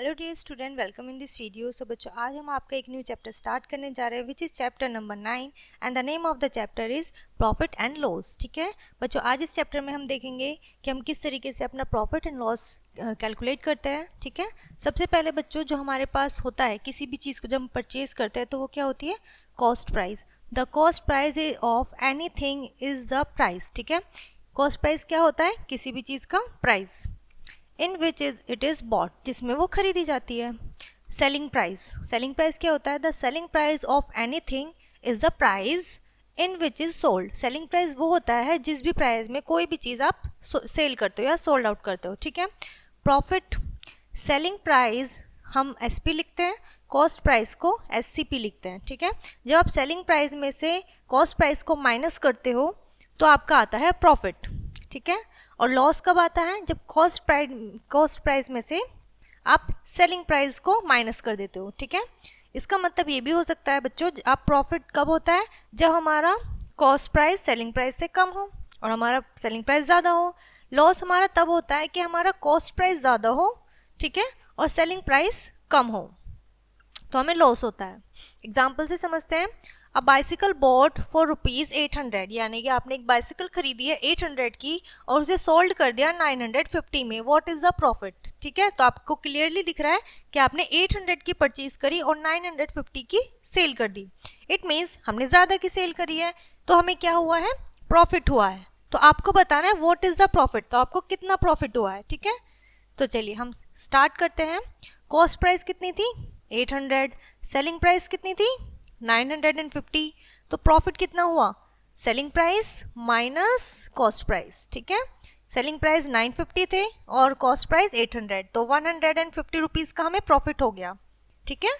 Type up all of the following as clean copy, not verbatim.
Hello dear student, welcome in this video. So बच्चों, आज हम आपका एक न्यू चैप्टर स्टार्ट करने जा रहे हैं which is chapter number 9 and the name of the chapter is profit and loss. ठीक है बच्चों, आज इस चैप्टर में हम देखेंगे कि हम किस तरीके से अपना प्रॉफिट एंड लॉस कैलकुलेट करते हैं। ठीक है, सबसे पहले बच्चों जो हमारे पास होता है किसी भी चीज़ को जब हम परचेज करते हैं तो वो क्या होती है? Cost price. The cost price of any thing is the price. ठीक है, कॉस्ट प्राइस क्या होता है? किसी भी चीज़ का price in which is it is bought, जिसमें वो खरीदी जाती है। सेलिंग प्राइस, सेलिंग प्राइस क्या होता है? The selling price of any thing is the price in which is sold. Selling price वो होता है जिस भी प्राइस में कोई भी चीज़ आप सेल करते हो या सोल्ड आउट करते हो। ठीक है, प्रॉफिट, सेलिंग प्राइस हम एसपी लिखते हैं, कॉस्ट प्राइस को एससीपी लिखते हैं। ठीक है, जब आप सेलिंग प्राइस में से कॉस्ट प्राइस को माइनस करते हो तो आपका आता है प्रॉफिट। ठीक है, और लॉस कब आता है? जब कॉस्ट प्राइस में से आप सेलिंग प्राइस को माइनस कर देते हो। ठीक है, इसका मतलब ये भी हो सकता है बच्चों, आप प्रॉफिट कब होता है? जब हमारा कॉस्ट प्राइस सेलिंग प्राइस से कम हो और हमारा सेलिंग प्राइस ज़्यादा हो। लॉस हमारा तब होता है कि हमारा कॉस्ट प्राइस ज़्यादा हो, ठीक है, और सेलिंग प्राइस कम हो, तो हमें लॉस होता है। एग्जाम्पल से समझते हैं। अ बाइसिकल बॉट फॉर ₹800, यानी कि आपने एक बाइसिकल खरीदी है 800 की और उसे सोल्ड कर दिया 950 में। What is the profit? ठीक है, तो आपको क्लियरली दिख रहा है कि आपने 800 की परचेज करी और 950 की सेल कर दी। इट मीन्स हमने ज़्यादा की सेल करी है, तो हमें क्या हुआ है? प्रॉफिट हुआ है। तो आपको बताना है व्हाट इज द प्रॉफिट, तो आपको कितना प्रॉफिट हुआ है। ठीक है, तो चलिए हम स्टार्ट करते हैं। कॉस्ट प्राइस कितनी थी? 800। सेलिंग प्राइस कितनी थी? 950। तो प्रॉफिट कितना हुआ? Selling price minus cost price. ठीक है, सेलिंग प्राइस 950 थे और कॉस्ट प्राइस 800, तो 150 रुपीज़ का हमें प्रॉफिट हो गया। ठीक है,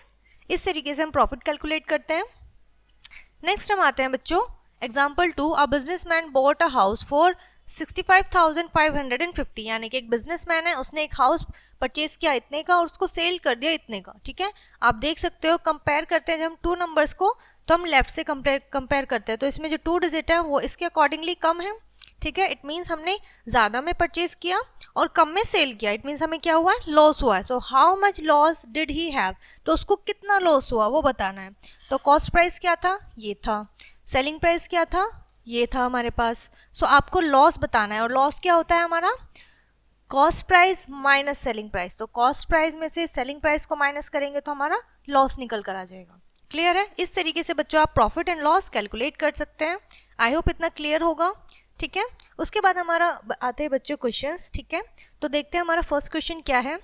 इस तरीके से हम प्रॉफिट कैलकुलेट करते हैं। नेक्स्ट हम आते हैं बच्चों, example 2। A businessman bought a house for 65,550, यानी कि एक बिजनेसमैन है, उसने एक हाउस परचेज किया इतने का और उसको सेल कर दिया इतने का। ठीक है, आप देख सकते हो, कंपेयर करते हैं जब हम टू नंबर्स को तो हम लेफ्ट से कंपेयर करते हैं, तो इसमें जो 2 डिजिट है वो इसके अकॉर्डिंगली कम है। ठीक है, इट मीन्स हमने ज़्यादा में परचेज किया और कम में सेल किया। इट मीन्स हमें क्या हुआ है? लॉस हुआ है। So how much loss did he have, तो उसको कितना लॉस हुआ वो बताना है। तो कॉस्ट प्राइस क्या था? ये था। सेलिंग प्राइस क्या था? ये था हमारे पास। सो आपको लॉस बताना है, और लॉस क्या होता है हमारा? Cost price minus selling price. तो कॉस्ट प्राइस में से सेलिंग प्राइस को माइनस करेंगे तो हमारा लॉस निकल कर आ जाएगा। क्लियर है? इस तरीके से बच्चों आप प्रॉफिट एंड लॉस कैलकुलेट कर सकते हैं। आई होप इतना क्लियर होगा। ठीक है, उसके बाद हमारा आते हैं बच्चों क्वेश्चंस। ठीक है, तो देखते हैं हमारा फर्स्ट क्वेश्चन क्या है।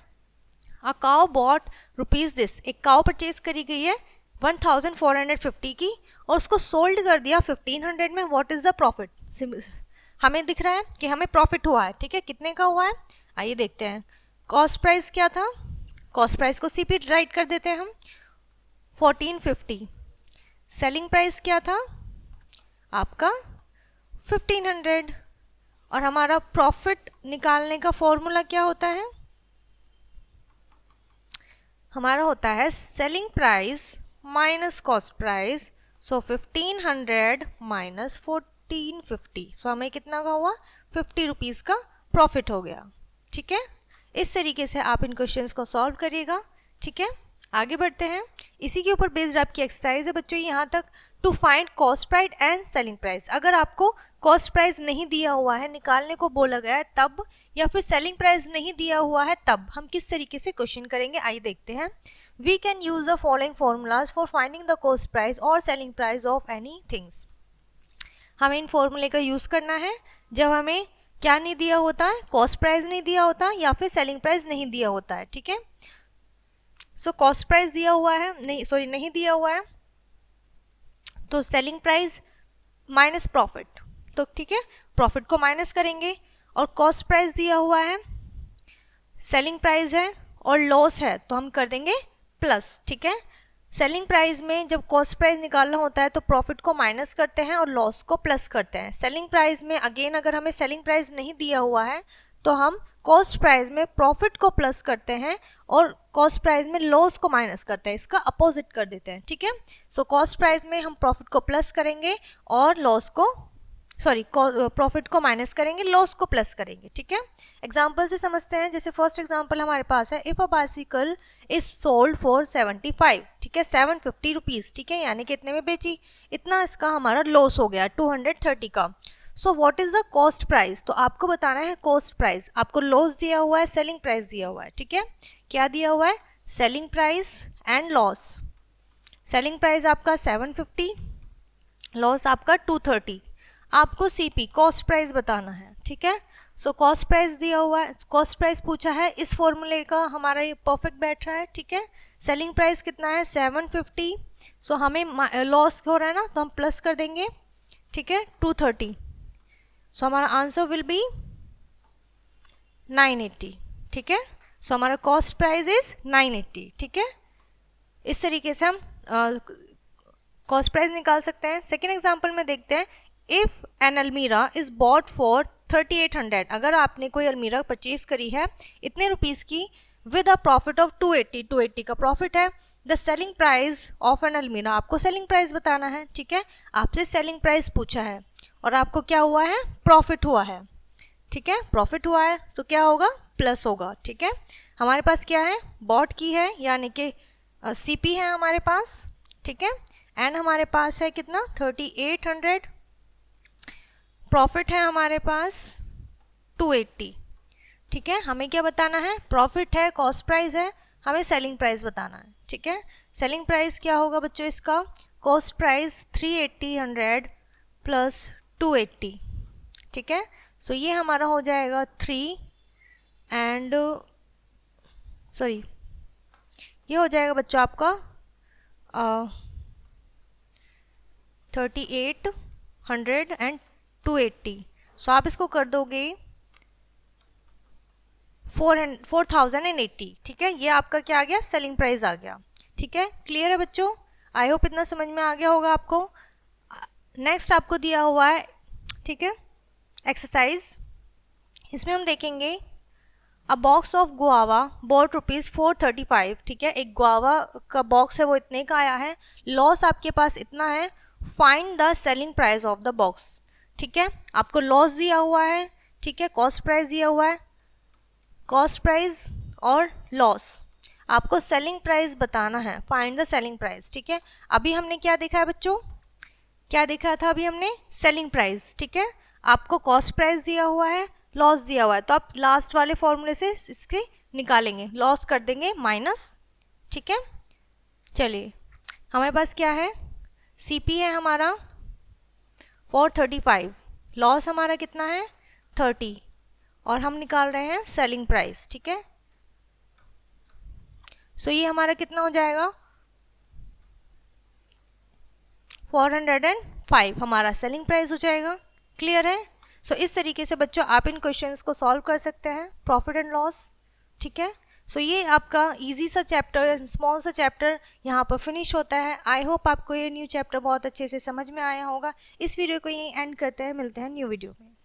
A cow bought rupees this, एक काउ परचेज करी गई है 1450 की और उसको सोल्ड कर दिया 1500 में। What is the profit? हमें दिख रहा है कि हमें प्रॉफिट हुआ है। ठीक है, कितने का हुआ है? आइए देखते हैं। कॉस्ट प्राइस क्या था? कॉस्ट प्राइस को सीपी राइट कर देते हैं हम, 1450। सेलिंग प्राइस क्या था आपका? 1500। और हमारा प्रॉफिट निकालने का फॉर्मूला क्या होता है? हमारा होता है selling price minus cost price. So 1500 minus 1450, so हमें कितना का हुआ? 50 रुपीज़ का प्रॉफिट हो गया। ठीक है, इस तरीके से आप इन क्वेश्चंस को सॉल्व करिएगा। ठीक है, आगे बढ़ते हैं। इसी के ऊपर बेस्ड आपकी एक्सरसाइज है बच्चों यहाँ तक। To find cost price and selling price, अगर आपको कॉस्ट प्राइस नहीं दिया हुआ है, निकालने को बोला गया है तब, या फिर सेलिंग प्राइस नहीं दिया हुआ है तब हम किस तरीके से क्वेश्चन करेंगे, आइए देखते हैं। We can use the following formulas for finding the cost price और selling price of any things. हमें इन फॉर्मूले का यूज करना है जब हमें क्या नहीं दिया होता है? कॉस्ट प्राइस नहीं दिया होता या फिर सेलिंग प्राइस नहीं दिया होता है। ठीक है, सो कॉस्ट प्राइस दिया हुआ है, नहीं दिया हुआ है, तो सेलिंग प्राइस माइनस प्रॉफिट, तो ठीक है, प्रॉफिट को माइनस करेंगे। और कॉस्ट प्राइस दिया हुआ है, सेलिंग प्राइस है और लॉस है, तो हम कर देंगे प्लस। ठीक है, सेलिंग प्राइस में जब कॉस्ट प्राइस निकालना होता है तो प्रॉफिट को माइनस करते हैं और लॉस को प्लस करते हैं। सेलिंग प्राइस में अगेन अगर हमें सेलिंग प्राइस नहीं दिया हुआ है तो हम कॉस्ट प्राइस में प्रॉफिट को प्लस करते हैं और कॉस्ट प्राइस में लॉस को माइनस करते हैं, इसका अपोजिट कर देते हैं। ठीक है, सो कॉस्ट प्राइस में हम प्रॉफिट को प्लस करेंगे और लॉस को सॉरी प्रॉफिट को माइनस करेंगे, लॉस को प्लस करेंगे, ठीक है। एग्जाम्पल से समझते हैं। जैसे फर्स्ट एग्जाम्पल हमारे पास है, if a bicycle is sold for 75, ठीक है, 750 रुपीज़, ठीक है, यानी कि इतने में बेची, इतना इसका हमारा लॉस हो गया 230 का। So what is the cost price, तो आपको बताना है कॉस्ट प्राइस। आपको लॉस दिया हुआ है, सेलिंग प्राइस दिया हुआ है, ठीक है। क्या दिया हुआ है, selling price and loss. Selling price आपका 750, लॉस आपका 230। आपको सीपी कॉस्ट प्राइस बताना है, ठीक है। सो कॉस्ट प्राइस दिया हुआ है, कॉस्ट प्राइस पूछा है, इस फॉर्मूले का हमारा ये परफेक्ट बैठ रहा है, ठीक है। सेलिंग प्राइस कितना है 750, सो हमें लॉस हो रहा है ना, तो हम प्लस कर देंगे, ठीक है, 230। सो हमारा आंसर विल बी 980, ठीक है। सो हमारा कॉस्ट प्राइस इज 980, ठीक है। इस तरीके से हम कॉस्ट प्राइस निकाल सकते हैं। सेकेंड एग्जाम्पल में देखते हैं, इफ एन अलमीरा इज बॉट फॉर 3800, अगर आपने कोई अलमीरा परचेज करी है इतने रुपीज़ की, विद अ प्रॉफिट ऑफ 280 का प्रॉफिट है, the selling price of an almirah, आपको सेलिंग प्राइस बताना है, ठीक है। आपसे सेलिंग प्राइस पूछा है और आपको क्या हुआ है, प्रॉफिट हुआ है, ठीक है, प्रॉफिट हुआ है तो क्या होगा, प्लस होगा, ठीक है। हमारे पास क्या है, बॉट की है, यानी कि सीपी है हमारे पास, ठीक है, एंड हमारे पास है कितना 3800, प्रॉफिट है हमारे पास 280, ठीक है। हमें क्या बताना है, प्रॉफिट है, कॉस्ट प्राइस है, हमें सेलिंग प्राइस बताना है, ठीक है। सेलिंग प्राइस क्या होगा बच्चों इसका, कॉस्ट प्राइस 380 प्लस 280, ठीक है। सो ये हमारा हो जाएगा 3 एंड सॉरी ये हो जाएगा बच्चों आपका 3800 एंड 280। सो आप इसको कर दोगे 4080, ठीक है। ये आपका क्या आ गया, सेलिंग प्राइस आ गया, ठीक है। क्लियर है बच्चों, आई होप इतना समझ में आ गया होगा आपको। नेक्स्ट आपको दिया हुआ है, ठीक है, एक्सरसाइज। इसमें हम देखेंगे, a box of guava bought ₹435, ठीक है, एक गुआवा का बॉक्स है वो इतने का आया है, लॉस आपके पास इतना है, find the selling price of the box, ठीक है। आपको लॉस दिया हुआ है, ठीक है, कॉस्ट प्राइस दिया हुआ है, कॉस्ट प्राइस और लॉस, आपको सेलिंग प्राइस बताना है, फाइंड द सेलिंग प्राइस, ठीक है। अभी हमने क्या देखा है बच्चों, क्या देखा था अभी हमने, सेलिंग प्राइस, ठीक है। आपको कॉस्ट प्राइस दिया हुआ है, लॉस दिया हुआ है, तो आप लास्ट वाले फॉर्मूले से इसके निकालेंगे, लॉस कर देंगे माइनस, ठीक है। चलिए हमारे पास क्या है, सीपी है हमारा 435, लॉस हमारा कितना है 30, और हम निकाल रहे हैं सेलिंग प्राइस, ठीक है। सो ये हमारा कितना हो जाएगा 405, हमारा सेलिंग प्राइस हो जाएगा। क्लियर है। सो इस तरीके से बच्चों आप इन क्वेश्चंस को सॉल्व कर सकते हैं, प्रॉफिट एंड लॉस, ठीक है। सो ये आपका इजी सा चैप्टर, स्मॉल सा चैप्टर यहाँ पर फिनिश होता है। आई होप आपको ये न्यू चैप्टर बहुत अच्छे से समझ में आया होगा। इस वीडियो को यहीं एंड करते हैं, मिलते हैं न्यू वीडियो में।